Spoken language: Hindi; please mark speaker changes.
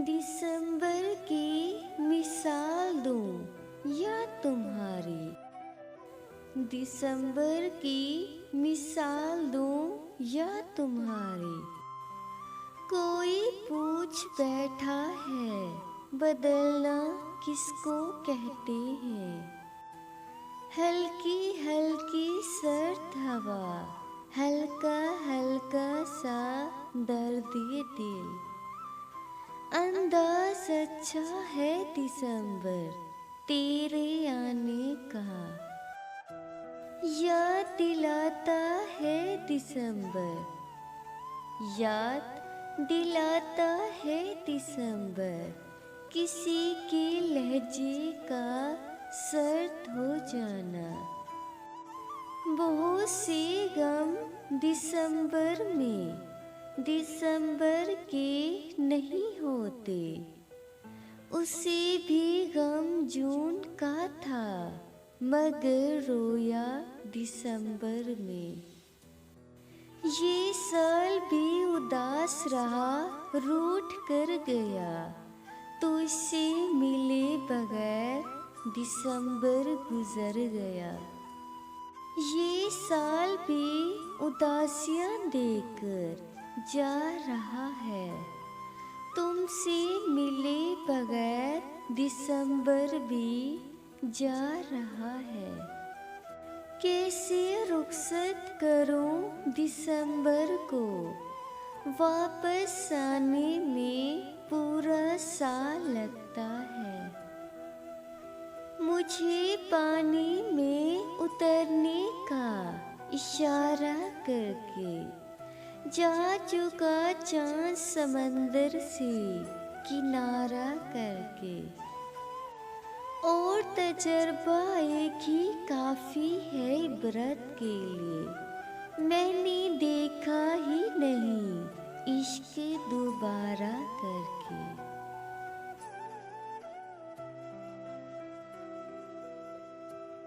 Speaker 1: दिसंबर की मिसाल दूं या तुम्हारी, दिसंबर की मिसाल दूं या तुम्हारी। कोई पूछ बैठा है बदलना किसको कहते हैं। हल्की हल्की सर्द हवा, हल्का हल्का सा दर्द ये दिल। अंदाज अच्छा है दिसंबर तेरे आने का। याद दिलाता है दिसंबर, याद दिलाता है दिसंबर किसी के लहजे का सर्द हो जाना। बहुत से गम दिसंबर में दिसंबर के नहीं होते। उसे भी गम जून का था मगर रोया दिसंबर में। ये साल भी उदास रहा, रूठ कर गया, तो इससे मिले बगैर दिसंबर गुजर गया। ये साल भी उदासियां देकर जा रहा है, तुमसे मिले बगैर दिसंबर भी जा रहा है। कैसे रुखसत करूं दिसंबर को, वापस आने में पूरा साल लगता है। मुझे पानी में उतरने का इशारा करके जा चुका चाँद समंदर से किनारा करके। और तजर्बा एक ही काफ़ी है इबरत के लिए। मैंने देखा ही नहीं इश्क दोबारा करके।